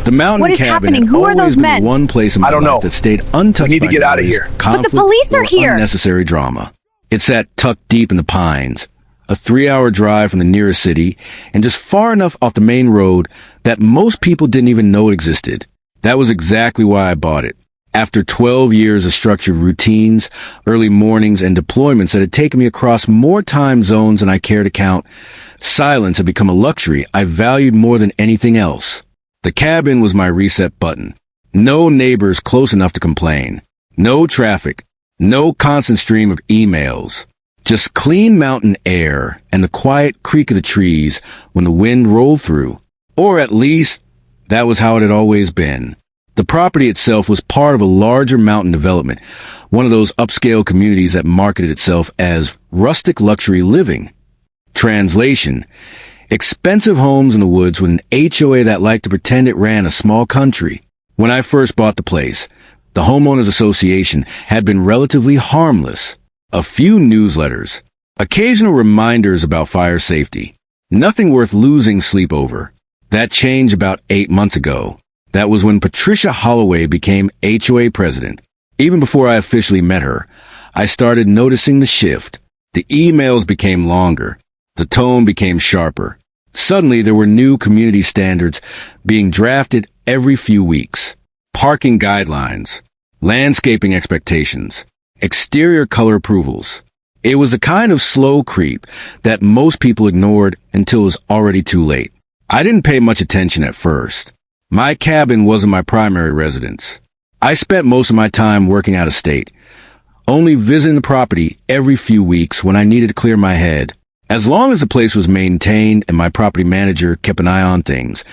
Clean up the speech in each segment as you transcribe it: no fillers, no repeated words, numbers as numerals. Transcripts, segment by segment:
The mountain What is cabin happening? had Who are always those been men? the one place in my I don't life know. that stayed untouched We need to by get out of noise, here. conflict, But the police are or here. unnecessary drama. It sat tucked deep in the pines, a 3-hour drive from the nearest city, and just far enough off the main road that most people didn't even know it existed. That was exactly why I bought it. After 12 years of structured routines, early mornings, and deployments that had taken me across more time zones than I cared to count, silence had become a luxury I valued more than anything else. The cabin was my reset button. No neighbors close enough to complain. No traffic. No constant stream of emails. Just clean mountain air and the quiet creak of the trees when the wind rolled through. Or at least, that was how it had always been. The property itself was part of a larger mountain development, one of those upscale communities that marketed itself as rustic luxury living. Translation: expensive homes in the woods with an HOA that liked to pretend it ran a small country. When I first bought the place, the homeowners association had been relatively harmless. A few newsletters, occasional reminders about fire safety. Nothing worth losing sleep over. That changed about 8 months ago. That was when Patricia Holloway became HOA president. Even before I officially met her, I started noticing the shift. The emails became longer. The tone became sharper. Suddenly, there were new community standards being drafted every few weeks. Parking guidelines, landscaping expectations, exterior color approvals. It was a kind of slow creep that most people ignored until it was already too late. I didn't pay much attention at first. My cabin wasn't my primary residence. I spent most of my time working out of state, only visiting the property every few weeks when I needed to clear my head. As long as the place was maintained and my property manager kept an eye on things,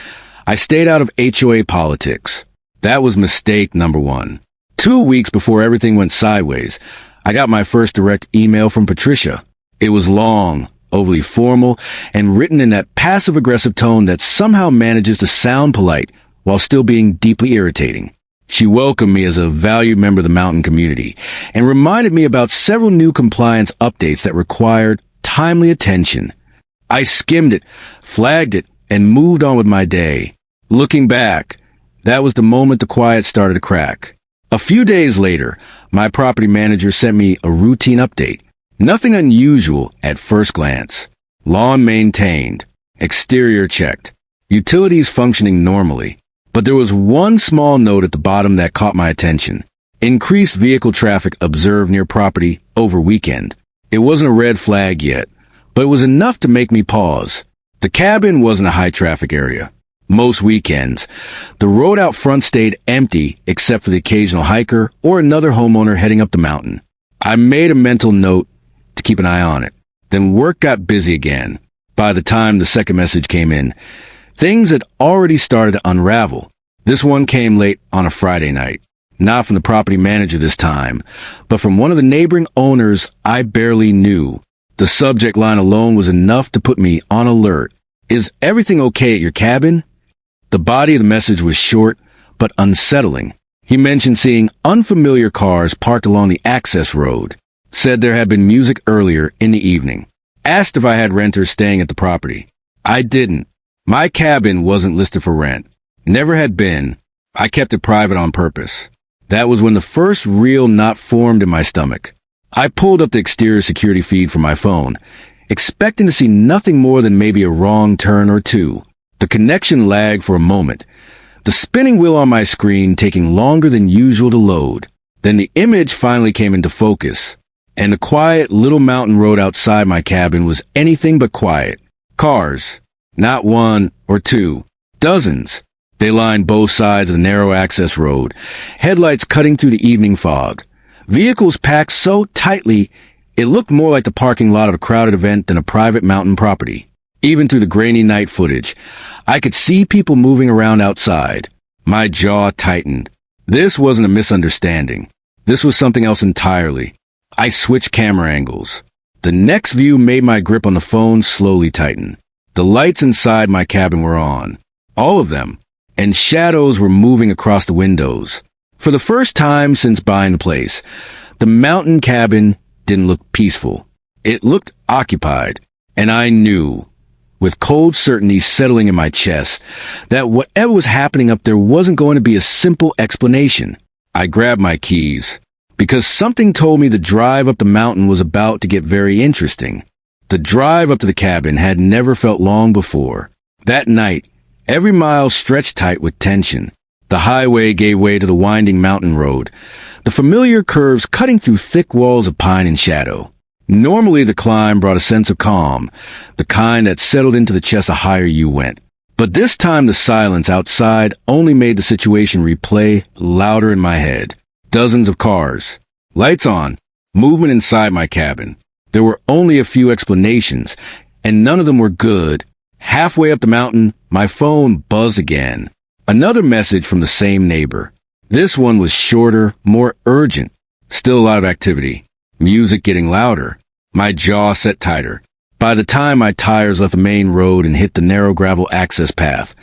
I stayed out of HOA politics. That was mistake number one. 2 weeks before everything went sideways, I got my first direct email from Patricia. It was long, overly formal, and written in that passive-aggressive tone that somehow manages to sound polite while still being deeply irritating. She welcomed me as a valued member of the mountain community and reminded me about several new compliance updates that required timely attention. I skimmed it, flagged it, and moved on with my day. Looking back, that was the moment the quiet started to crack. A few days later, my property manager sent me a routine update. Nothing unusual at first glance. Lawn maintained, exterior checked, utilities functioning normally. But there was one small note at the bottom that caught my attention. Increased vehicle traffic observed near property over weekend. It wasn't a red flag yet, but it was enough to make me pause. The cabin wasn't a high-traffic area. Most weekends, the road out front stayed empty except for the occasional hiker or another homeowner heading up the mountain. I made a mental note to keep an eye on it. Then work got busy again. By the time the second message came in, things had already started to unravel. This one came late on a Friday night. Not from the property manager this time, but from one of the neighboring owners I barely knew. The subject line alone was enough to put me on alert. Is everything okay at your cabin? The body of the message was short, but unsettling. He mentioned seeing unfamiliar cars parked along the access road. Said there had been music earlier in the evening. Asked if I had renters staying at the property. I didn't. My cabin wasn't listed for rent. Never had been. I kept it private on purpose. That was when the first real knot formed in my stomach. I pulled up the exterior security feed from my phone, expecting to see nothing more than maybe a wrong turn or two. The connection lagged for a moment, the spinning wheel on my screen taking longer than usual to load. Then the image finally came into focus, and the quiet little mountain road outside my cabin was anything but quiet. Cars. Not one or two. Dozens. They lined both sides of the narrow access road, headlights cutting through the evening fog. Vehicles packed so tightly, it looked more like the parking lot of a crowded event than a private mountain property. Even through the grainy night footage, I could see people moving around outside. My jaw tightened. This wasn't a misunderstanding. This was something else entirely. I switched camera angles. The next view made my grip on the phone slowly tighten. The lights inside my cabin were on. All of them. And shadows were moving across the windows. For the first time since buying the place, the mountain cabin didn't look peaceful. It looked occupied. And I knew with cold certainty settling in my chest, that whatever was happening up there wasn't going to be a simple explanation. I grabbed my keys, because something told me the drive up the mountain was about to get very interesting. The drive up to the cabin had never felt long before. That night, every mile stretched tight with tension. The highway gave way to the winding mountain road, the familiar curves cutting through thick walls of pine and shadow. Normally the climb brought a sense of calm, the kind that settled into the chest the higher you went. But this time the silence outside only made the situation replay louder in my head. Dozens of cars, lights on, movement inside my cabin. There were only a few explanations, and none of them were good. Halfway up the mountain, my phone buzzed again. Another message from the same neighbor. This one was shorter, more urgent. Still a lot of activity. Music getting louder. My jaw set tighter. By the time my tires left the main road and hit the narrow gravel access path,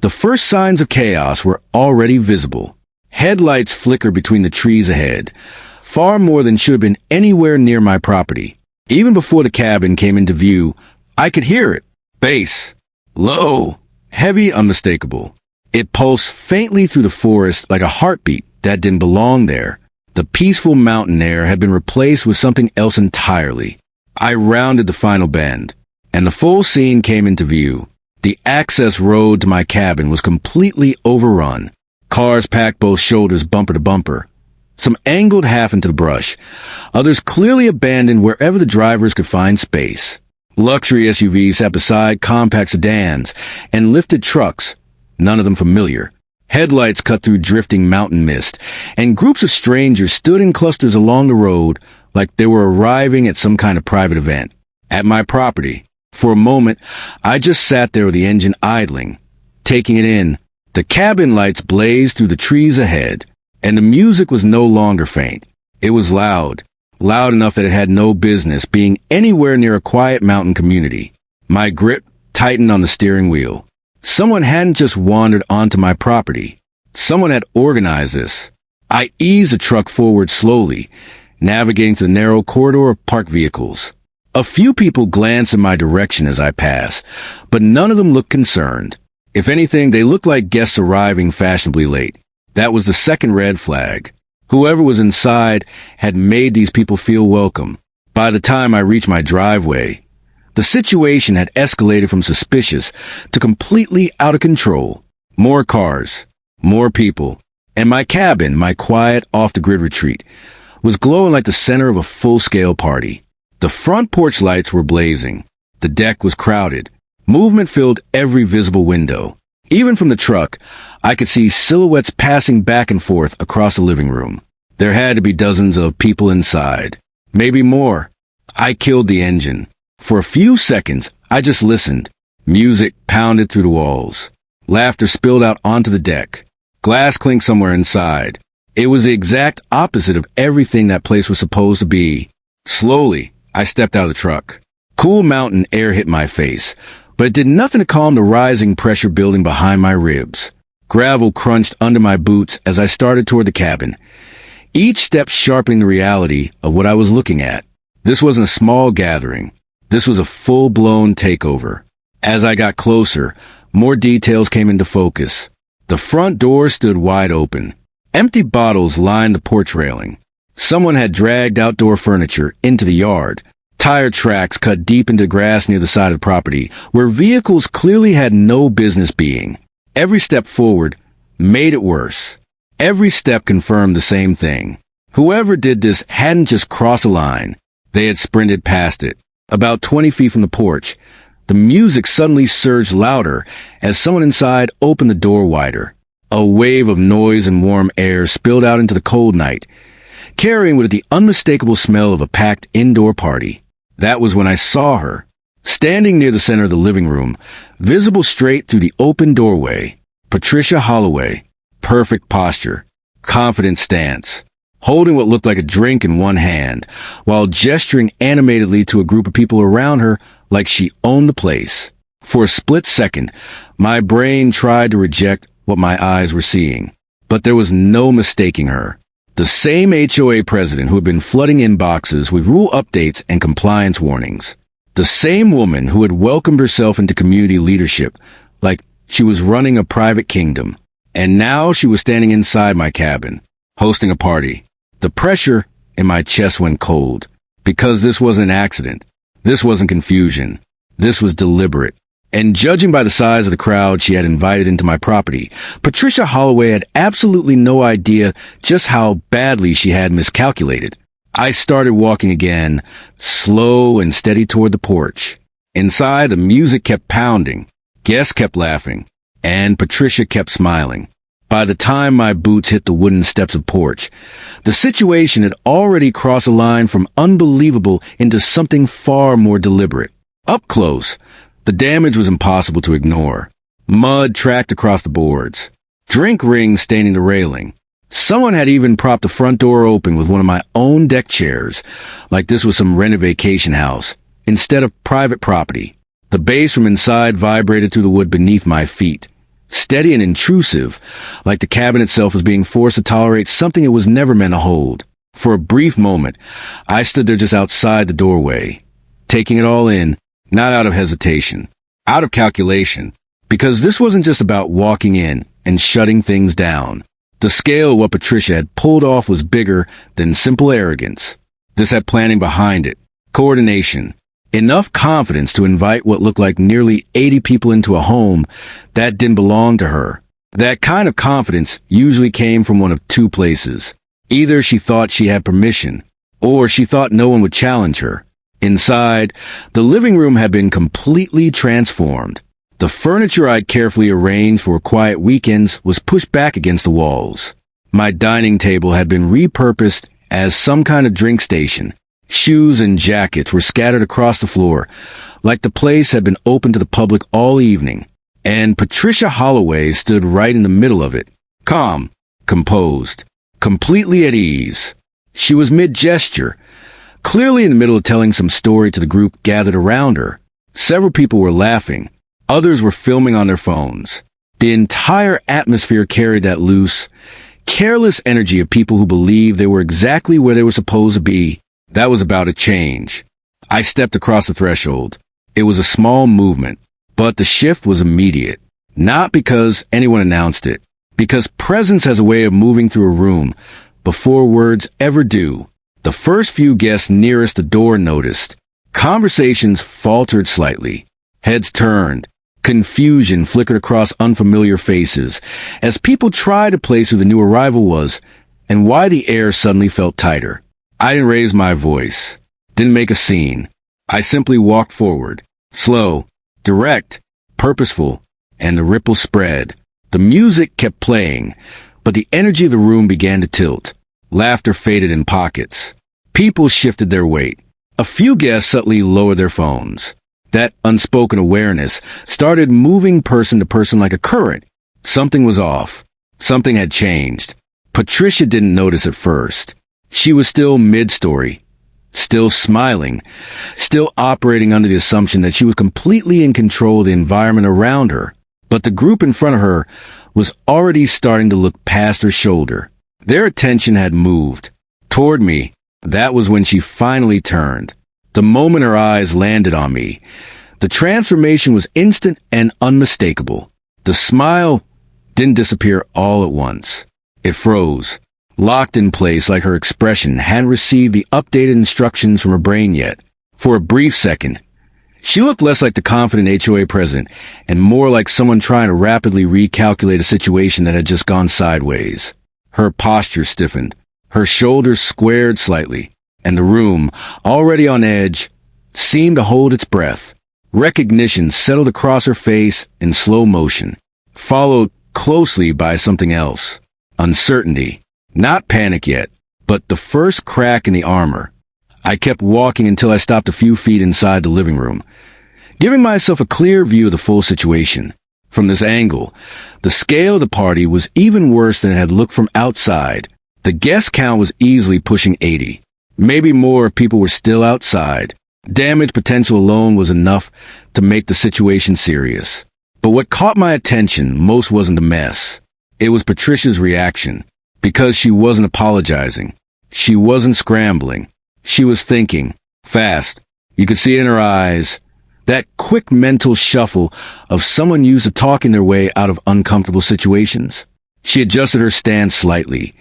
the first signs of chaos were already visible. Headlights flickered between the trees ahead, far more than should have been anywhere near my property. Even before the cabin came into view, I could hear it. Bass. Low. Heavy, unmistakable. It pulsed faintly through the forest like a heartbeat that didn't belong there. The peaceful mountain air had been replaced with something else entirely. I rounded the final bend, and the full scene came into view. The access road to my cabin was completely overrun. Cars packed both shoulders bumper to bumper. Some angled half into the brush. Others clearly abandoned wherever the drivers could find space. Luxury SUVs sat beside compact sedans and lifted trucks, none of them familiar. Headlights cut through drifting mountain mist, and groups of strangers stood in clusters along the road like they were arriving at some kind of private event. At my property, for a moment, I just sat there with the engine idling, taking it in. The cabin lights blazed through the trees ahead, and the music was no longer faint. It was loud, loud enough that it had no business being anywhere near a quiet mountain community. My grip tightened on the steering wheel. Someone hadn't just wandered onto my property. Someone had organized this. I eased the truck forward slowly, navigating through the narrow corridor of parked vehicles. A few people glanced in my direction as I passed, but none of them looked concerned. If anything, they looked like guests arriving fashionably late. That was the second red flag. Whoever was inside had made these people feel welcome. By the time I reached my driveway, the situation had escalated from suspicious to completely out of control. More cars, more people, and my cabin, my quiet, off-the-grid retreat, was glowing like the center of a full-scale party. The front porch lights were blazing. The deck was crowded. Movement filled every visible window. Even from the truck, I could see silhouettes passing back and forth across the living room. There had to be dozens of people inside. Maybe more. I killed the engine. For a few seconds, I just listened. Music pounded through the walls. Laughter spilled out onto the deck. Glass clinked somewhere inside. It was the exact opposite of everything that place was supposed to be. Slowly, I stepped out of the truck. Cool mountain air hit my face, but it did nothing to calm the rising pressure building behind my ribs. Gravel crunched under my boots as I started toward the cabin, each step sharpening the reality of what I was looking at. This wasn't a small gathering. This was a full-blown takeover. As I got closer, more details came into focus. The front door stood wide open. Empty bottles lined the porch railing. Someone had dragged outdoor furniture into the yard. Tire tracks cut deep into grass near the side of the property, where vehicles clearly had no business being. Every step forward made it worse. Every step confirmed the same thing. Whoever did this hadn't just crossed a line. They had sprinted past it. About 20 feet from the porch, the music suddenly surged louder as someone inside opened the door wider. A wave of noise and warm air spilled out into the cold night, carrying with it the unmistakable smell of a packed indoor party. That was when I saw her, standing near the center of the living room, visible straight through the open doorway. Patricia Holloway, perfect posture, confident stance, holding what looked like a drink in one hand, while gesturing animatedly to a group of people around her like she owned the place. For a split second, my brain tried to reject what my eyes were seeing, but there was no mistaking her. The same HOA president who had been flooding inboxes with rule updates and compliance warnings. The same woman who had welcomed herself into community leadership, like she was running a private kingdom. And now she was standing inside my cabin, hosting a party. The pressure in my chest went cold, because this wasn't an accident. This wasn't confusion. This was deliberate. And judging by the size of the crowd she had invited into my property, Patricia Holloway had absolutely no idea just how badly she had miscalculated. I started walking again, slow and steady toward the porch. Inside, the music kept pounding, guests kept laughing, and Patricia kept smiling. By the time my boots hit the wooden steps of the porch, the situation had already crossed a line from unbelievable into something far more deliberate. Up close, the damage was impossible to ignore. Mud tracked across the boards, drink rings staining the railing. Someone had even propped the front door open with one of my own deck chairs, like this was some rented vacation house, instead of private property. The bass from inside vibrated through the wood beneath my feet, steady and intrusive, like the cabin itself was being forced to tolerate something it was never meant to hold. For a brief moment, I stood there just outside the doorway, taking it all in, not out of hesitation, out of calculation, because this wasn't just about walking in and shutting things down. The scale of what Patricia had pulled off was bigger than simple arrogance. This had planning behind it, coordination, enough confidence to invite what looked like nearly 80 people into a home that didn't belong to her. That kind of confidence usually came from one of two places. Either she thought she had permission, or she thought no one would challenge her. Inside, the living room had been completely transformed. The furniture I'd carefully arranged for quiet weekends was pushed back against the walls. My dining table had been repurposed as some kind of drink station. Shoes and jackets were scattered across the floor, like the place had been open to the public all evening. And Patricia Holloway stood right in the middle of it, calm, composed, completely at ease. She was mid-gesture, clearly in the middle of telling some story to the group gathered around her. Several people were laughing. Others were filming on their phones. The entire atmosphere carried that loose, careless energy of people who believed they were exactly where they were supposed to be. That was about to change. I stepped across the threshold. It was a small movement, but the shift was immediate. Not because anyone announced it, because presence has a way of moving through a room before words ever do. The first few guests nearest the door noticed. Conversations faltered slightly. Heads turned. Confusion flickered across unfamiliar faces as people tried to place who the new arrival was and why the air suddenly felt tighter. I didn't raise my voice, didn't make a scene. I simply walked forward, slow, direct, purposeful, and the ripple spread. The music kept playing, but the energy of the room began to tilt. Laughter faded in pockets. People shifted their weight. A few guests subtly lowered their phones. That unspoken awareness started moving person to person like a current. Something was off. Something had changed. Patricia didn't notice at first. She was still mid-story, still smiling, still operating under the assumption that she was completely in control of the environment around her. But the group in front of her was already starting to look past her shoulder. Their attention had moved toward me. That was when she finally turned. The moment her eyes landed on me, the transformation was instant and unmistakable. The smile didn't disappear all at once. It froze, locked in place like her expression hadn't received the updated instructions from her brain yet. For a brief second, she looked less like the confident HOA president and more like someone trying to rapidly recalculate a situation that had just gone sideways. Her posture stiffened, her shoulders squared slightly, and the room, already on edge, seemed to hold its breath. Recognition settled across her face in slow motion, followed closely by something else. Uncertainty. Not panic yet, but the first crack in the armor. I kept walking until I stopped a few feet inside the living room, giving myself a clear view of the full situation. From this angle, the scale of the party was even worse than it had looked from outside. The guest count was easily pushing 80. Maybe more if people were still outside. Damage potential alone was enough to make the situation serious. But what caught my attention most wasn't the mess. It was Patricia's reaction. Because she wasn't apologizing. She wasn't scrambling. She was thinking, fast, You could see it in her eyes, that quick mental shuffle of someone used to talking their way out of uncomfortable situations. She adjusted her stance slightly,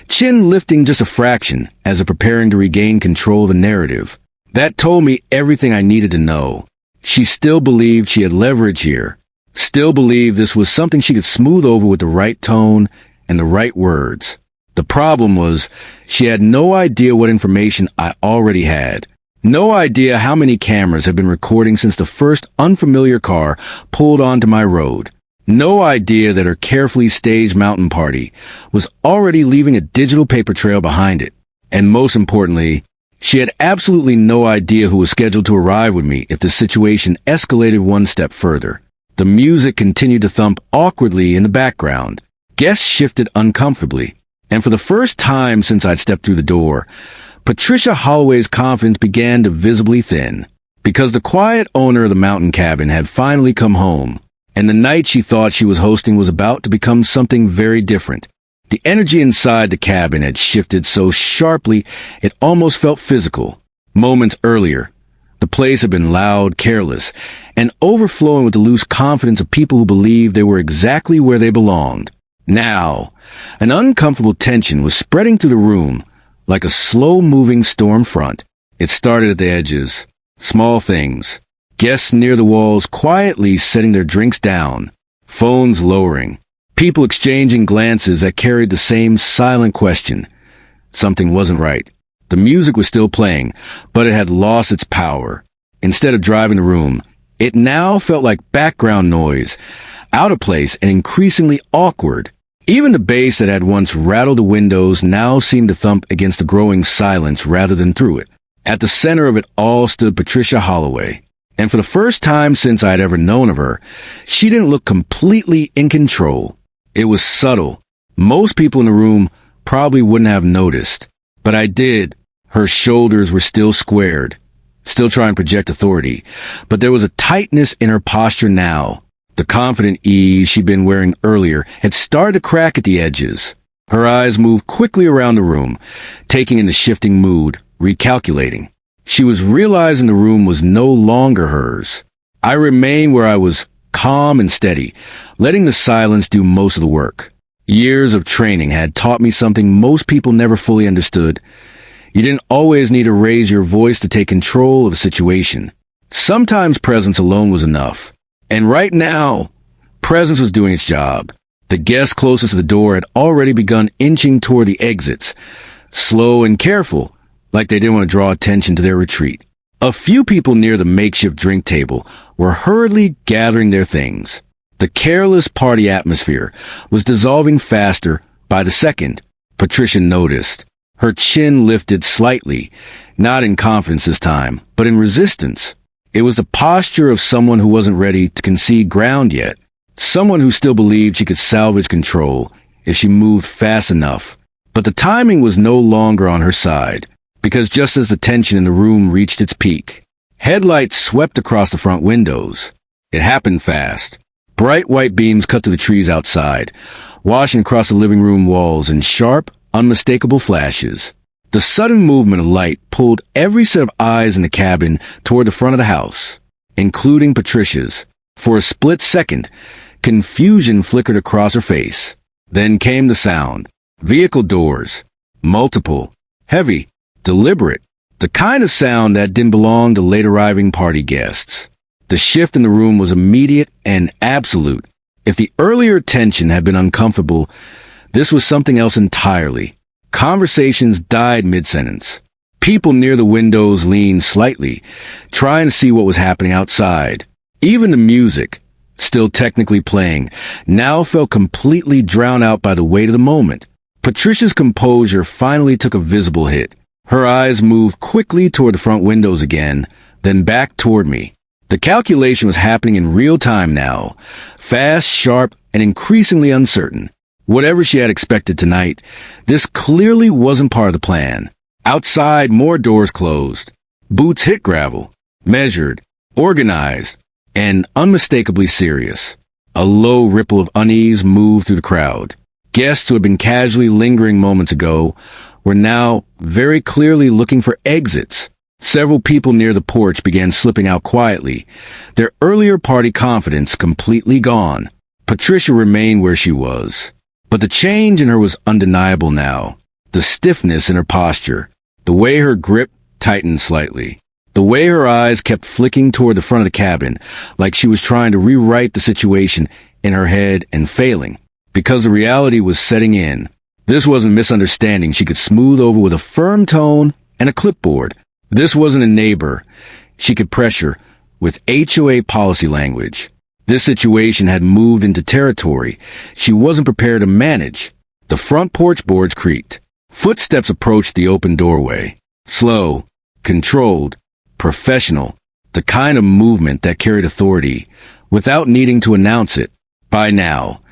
chin lifting just a fraction as if preparing to regain control of the narrative. That told me everything I needed to know. She still believed she had leverage here, still believed this was something she could smooth over with the right tone and the right words. The problem was, she had no idea what information I already had. No idea how many cameras had been recording since the first unfamiliar car pulled onto my road. No idea that her carefully staged mountain party was already leaving a digital paper trail behind it. And most importantly, she had absolutely no idea who was scheduled to arrive with me if the situation escalated one step further. The music continued to thump awkwardly in the background. Guests shifted uncomfortably. And for the first time since I'd stepped through the door, Patricia Holloway's confidence began to visibly thin. Because the quiet owner of the mountain cabin had finally come home, and the night she thought she was hosting was about to become something very different. The energy inside the cabin had shifted so sharply it almost felt physical. Moments earlier, the place had been loud, careless, and overflowing with the loose confidence of people who believed they were exactly where they belonged. Now, an uncomfortable tension was spreading through the room like a slow-moving storm front. It started at the edges, small things. Guests near the walls quietly setting their drinks down, phones lowering, people exchanging glances that carried the same silent question. Something wasn't right. The music was still playing, but it had lost its power. Instead of driving the room, it now felt like background noise, out of place and increasingly awkward. Even the bass that had once rattled the windows now seemed to thump against the growing silence rather than through it. At the center of it all stood Patricia Holloway. And for the first time since I'd ever known of her, she didn't look completely in control. It was subtle. Most people in the room probably wouldn't have noticed. But I did. Her shoulders were still squared, still trying to project authority. But there was a tightness in her posture now. The confident ease she'd been wearing earlier had started to crack at the edges. Her eyes moved quickly around the room, taking in the shifting mood, recalculating. She was realizing the room was no longer hers. I remained where I was, calm and steady, letting the silence do most of the work. Years of training had taught me something most people never fully understood. You didn't always need to raise your voice to take control of a situation. Sometimes presence alone was enough. And right now, presence was doing its job. The guests closest to the door had already begun inching toward the exits, slow and careful, like they didn't want to draw attention to their retreat. A few people near the makeshift drink table were hurriedly gathering their things. The careless party atmosphere was dissolving faster by the second. Patricia noticed. Her chin lifted slightly, not in confidence this time, but in resistance. It was the posture of someone who wasn't ready to concede ground yet. Someone who still believed she could salvage control if she moved fast enough. But the timing was no longer on her side, because just as the tension in the room reached its peak, headlights swept across the front windows. It happened fast. Bright white beams cut through the trees outside, washing across the living room walls in sharp, unmistakable flashes. The sudden movement of light pulled every set of eyes in the cabin toward the front of the house, including Patricia's. For a split second, confusion flickered across her face. Then came the sound. Vehicle doors. Multiple. Heavy. Deliberate. The kind of sound that didn't belong to late-arriving party guests. The shift in the room was immediate and absolute. If the earlier tension had been uncomfortable, this was something else entirely. Conversations died mid-sentence. People near the windows leaned slightly, trying to see what was happening outside. Even the music, still technically playing, now felt completely drowned out by the weight of the moment. Patricia's composure finally took a visible hit. Her eyes moved quickly toward the front windows again, then back toward me. The calculation was happening in real time now, fast, sharp, and increasingly uncertain. Whatever she had expected tonight, this clearly wasn't part of the plan. Outside, more doors closed. Boots hit gravel, measured, organized, and unmistakably serious. A low ripple of unease moved through the crowd. Guests who had been casually lingering moments ago were now very clearly looking for exits. Several people near the porch began slipping out quietly, their earlier party confidence completely gone. Patricia remained where she was. But the change in her was undeniable now. The stiffness in her posture, the way her grip tightened slightly, the way her eyes kept flicking toward the front of the cabin, like she was trying to rewrite the situation in her head and failing, because the reality was setting in. This wasn't misunderstanding she could smooth over with a firm tone and a clipboard. This wasn't a neighbor she could pressure with HOA policy language. This situation had moved into territory she wasn't prepared to manage. The front porch boards creaked. Footsteps approached the open doorway. Slow, controlled, professional, the kind of movement that carried authority without needing to announce it. By now,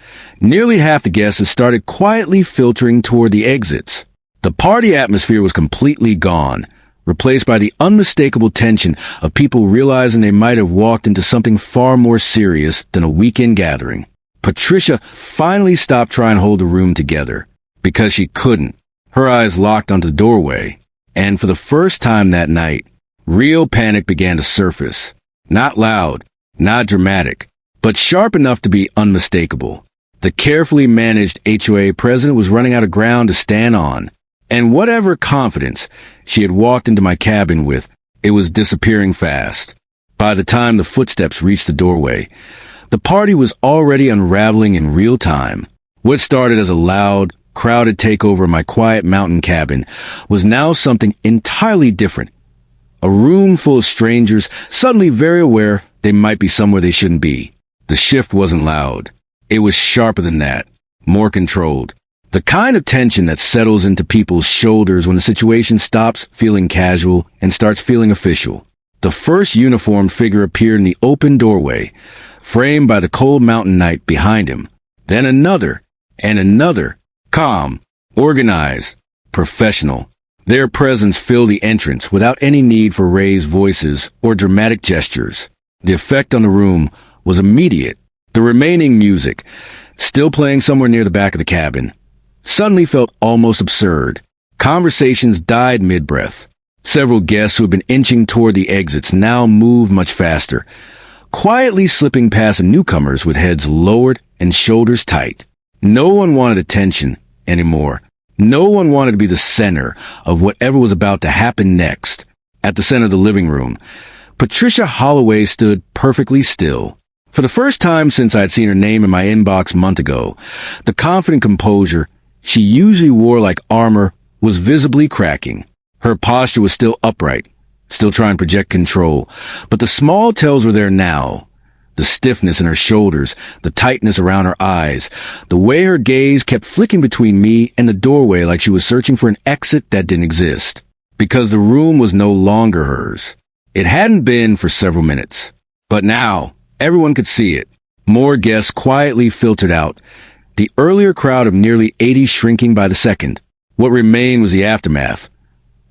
nearly half the guests had started quietly filtering toward the exits. The party atmosphere was completely gone, replaced by the unmistakable tension of people realizing they might have walked into something far more serious than a weekend gathering. Patricia finally stopped trying to hold the room together, because she couldn't. Her eyes locked onto the doorway, and for the first time that night, real panic began to surface. Not loud, not dramatic, but sharp enough to be unmistakable. The carefully managed HOA president was running out of ground to stand on, and whatever confidence she had walked into my cabin with, it was disappearing fast. By the time the footsteps reached the doorway, the party was already unraveling in real time. What started as a loud, crowded takeover of my quiet mountain cabin was now something entirely different. A room full of strangers, suddenly very aware they might be somewhere they shouldn't be. The shift wasn't loud. It was sharper than that, more controlled. The kind of tension that settles into people's shoulders when the situation stops feeling casual and starts feeling official. The first uniformed figure appeared in the open doorway, framed by the cold mountain night behind him. Then another, and another. Calm, organized, professional. Their presence filled the entrance without any need for raised voices or dramatic gestures. The effect on the room was immediate. The remaining music, still playing somewhere near the back of the cabin, suddenly felt almost absurd. Conversations died mid-breath. Several guests who had been inching toward the exits now moved much faster, quietly slipping past the newcomers with heads lowered and shoulders tight. No one wanted attention anymore. No one wanted to be the center of whatever was about to happen next. At the center of the living room, Patricia Holloway stood perfectly still. For the first time since I had seen her name in my inbox a month ago, the confident composure she usually wore like armor was visibly cracking. Her posture was still upright, still trying to project control, but the small tells were there now. The stiffness in her shoulders, the tightness around her eyes, the way her gaze kept flicking between me and the doorway like she was searching for an exit that didn't exist, because the room was no longer hers. It hadn't been for several minutes, but now everyone could see it. More guests quietly filtered out, the earlier crowd of nearly 80 shrinking by the second. What remained was the aftermath.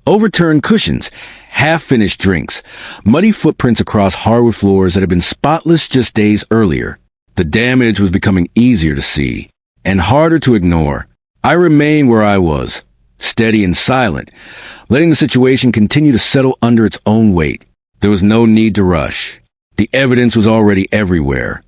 Overturned cushions, half-finished drinks, muddy footprints across hardwood floors that had been spotless just days earlier. The damage was becoming easier to see, and harder to ignore. I remained where I was, steady and silent, letting the situation continue to settle under its own weight. There was no need to rush. The evidence was already everywhere.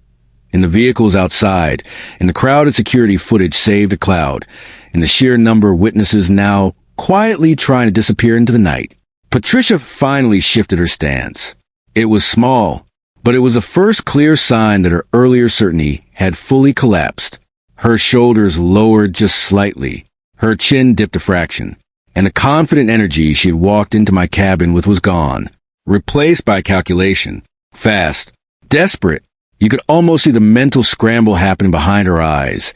In the vehicles outside, in the crowded security footage saved a cloud, in the sheer number of witnesses now quietly trying to disappear into the night. Patricia finally shifted her stance. It was small, but it was the first clear sign that her earlier certainty had fully collapsed. Her shoulders lowered just slightly, her chin dipped a fraction, and the confident energy she had walked into my cabin with was gone, replaced by calculation. Fast, desperate. You could almost see the mental scramble happening behind her eyes.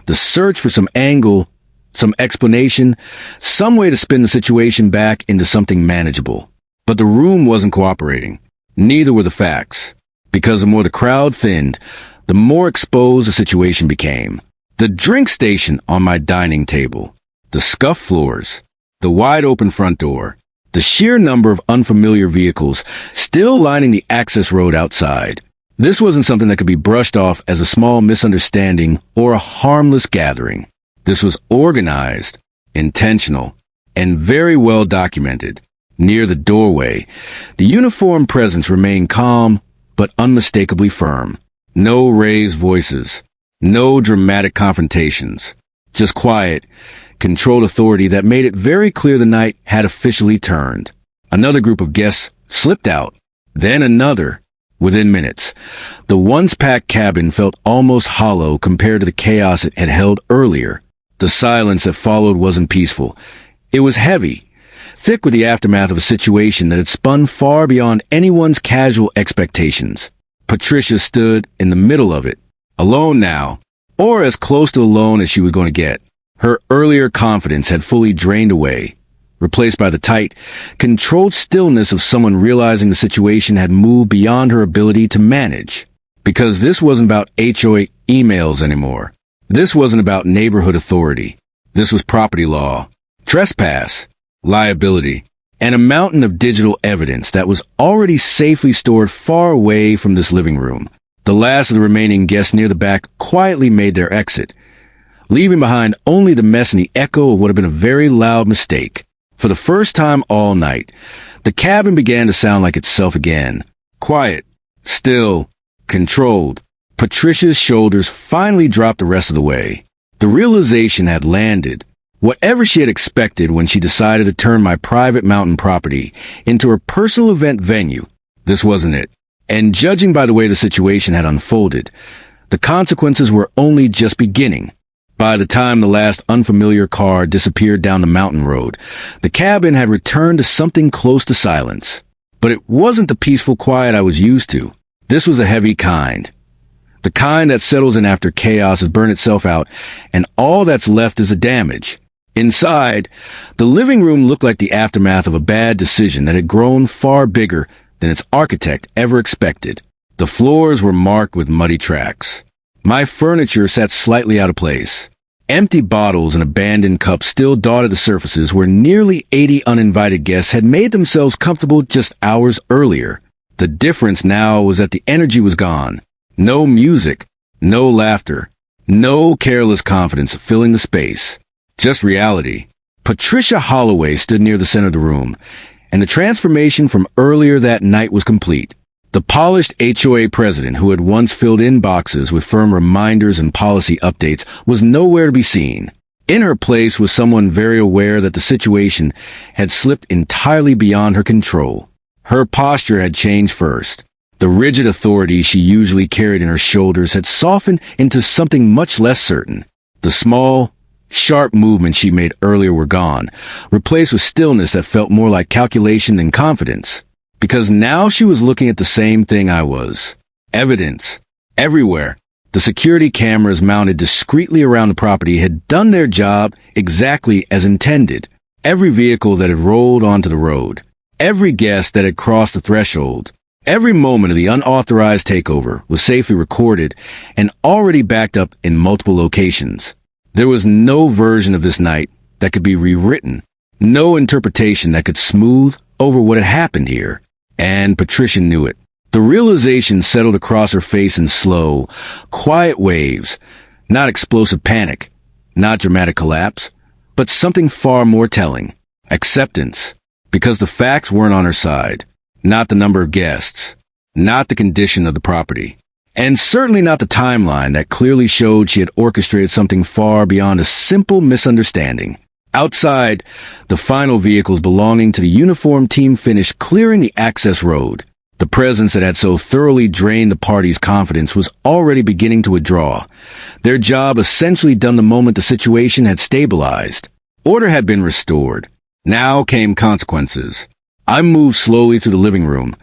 The search for some angle, some explanation, some way to spin the situation back into something manageable. But the room wasn't cooperating. Neither were the facts. Because the more the crowd thinned, the more exposed the situation became. The drink station on my dining table, the scuffed floors, the wide-open front door, the sheer number of unfamiliar vehicles still lining the access road outside. This wasn't something that could be brushed off as a small misunderstanding or a harmless gathering. This was organized, intentional, and very well documented. Near the doorway, the uniformed presence remained calm but unmistakably firm. No raised voices, no dramatic confrontations, just quiet, controlled authority that made it very clear the night had officially turned. Another group of guests slipped out, then another. Within minutes, the once-packed cabin felt almost hollow compared to the chaos it had held earlier. The silence that followed wasn't peaceful. It was heavy, thick with the aftermath of a situation that had spun far beyond anyone's casual expectations. Patricia stood in the middle of it, alone now, or as close to alone as she was going to get. Her earlier confidence had fully drained away, replaced by the tight, controlled stillness of someone realizing the situation had moved beyond her ability to manage. Because this wasn't about HOA emails anymore. This wasn't about neighborhood authority. This was property law, trespass, liability, and a mountain of digital evidence that was already safely stored far away from this living room. The last of the remaining guests near the back quietly made their exit, leaving behind only the mess and the echo of what had been a very loud mistake. For the first time all night, the cabin began to sound like itself again. Quiet, still, controlled. Patricia's shoulders finally dropped the rest of the way. The realization had landed. Whatever she had expected when she decided to turn my private mountain property into her personal event venue, this wasn't it. And judging by the way the situation had unfolded, the consequences were only just beginning. By the time the last unfamiliar car disappeared down the mountain road, the cabin had returned to something close to silence. But it wasn't the peaceful quiet I was used to. This was a heavy kind. The kind that settles in after chaos has burned itself out, and all that's left is the damage. Inside, the living room looked like the aftermath of a bad decision that had grown far bigger than its architect ever expected. The floors were marked with muddy tracks. My furniture sat slightly out of place. Empty bottles and abandoned cups still dotted the surfaces where nearly 80 uninvited guests had made themselves comfortable just hours earlier. The difference now was that the energy was gone. No music, no laughter, no careless confidence filling the space. Just reality. Patricia Holloway stood near the center of the room, and the transformation from earlier that night was complete. The polished HOA president who had once filled inboxes with firm reminders and policy updates was nowhere to be seen. In her place was someone very aware that the situation had slipped entirely beyond her control. Her posture had changed first. The rigid authority she usually carried in her shoulders had softened into something much less certain. The small, sharp movements she made earlier were gone, replaced with stillness that felt more like calculation than confidence. Because now she was looking at the same thing I was. Evidence. Everywhere. The security cameras mounted discreetly around the property had done their job exactly as intended. Every vehicle that had rolled onto the road. Every guest that had crossed the threshold. Every moment of the unauthorized takeover was safely recorded and already backed up in multiple locations. There was no version of this night that could be rewritten. No interpretation that could smooth over what had happened here. And Patricia knew it. The realization settled across her face in slow, quiet waves. Not explosive panic, not dramatic collapse, but something far more telling. Acceptance. Because the facts weren't on her side. Not the number of guests. Not the condition of the property. And certainly not the timeline that clearly showed she had orchestrated something far beyond a simple misunderstanding. Outside, the final vehicles belonging to the uniformed team finished clearing the access road. The presence that had so thoroughly drained the party's confidence was already beginning to withdraw. Their job essentially done the moment the situation had stabilized. Order had been restored. Now came consequences. I moved slowly through the living room,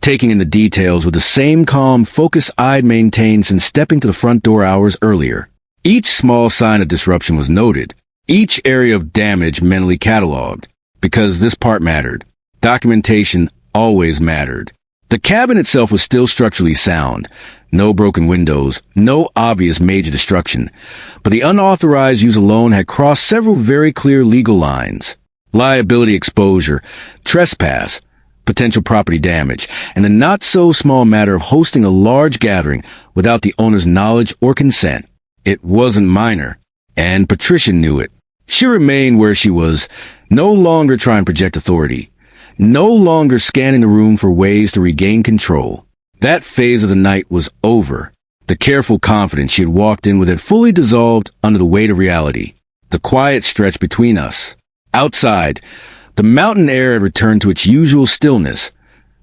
taking in the details with the same calm focus I'd maintained since stepping to the front door hours earlier. Each small sign of disruption was noted. Each area of damage mentally cataloged, because this part mattered. Documentation always mattered. The cabin itself was still structurally sound. No broken windows, no obvious major destruction. But the unauthorized use alone had crossed several very clear legal lines. Liability exposure, trespass, potential property damage, and the not-so-small matter of hosting a large gathering without the owner's knowledge or consent. It wasn't minor, and Patricia knew it. She remained where she was, no longer trying to project authority. no longer scanning the room for ways to regain control. That phase of the night was over. The careful confidence she had walked in with had fully dissolved under the weight of reality. The quiet stretched between us. Outside, the mountain air had returned to its usual stillness.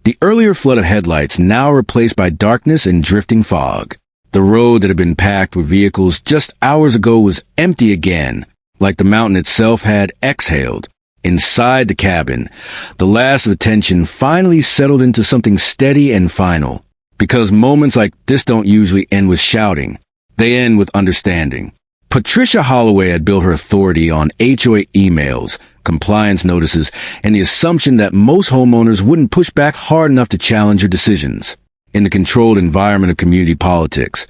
The earlier flood of headlights now replaced by darkness and drifting fog. The road that had been packed with vehicles just hours ago was empty again, like the mountain itself had exhaled. Inside the cabin, the last of the tension finally settled into something steady and final. Because moments like this don't usually end with shouting. They end with understanding. Patricia Holloway had built her authority on HOA emails, compliance notices, and the assumption that most homeowners wouldn't push back hard enough to challenge her decisions. In the controlled environment of community politics,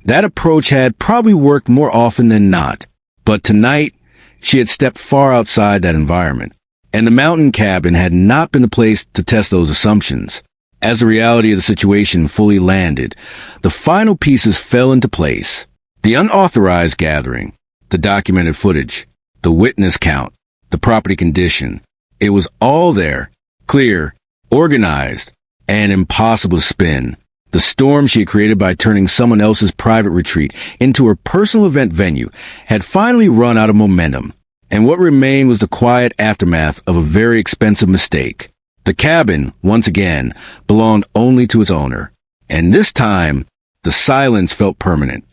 that approach had probably worked more often than not. But tonight, she had stepped far outside that environment, and the mountain cabin had not been the place to test those assumptions. As the reality of the situation fully landed, the final pieces fell into place. The unauthorized gathering, the documented footage, the witness count, the property condition. It was all there, clear, organized, and impossible to spin. The storm she had created by turning someone else's private retreat into her personal event venue had finally run out of momentum, and what remained was the quiet aftermath of a very expensive mistake. The cabin, once again, belonged only to its owner, and this time, the silence felt permanent.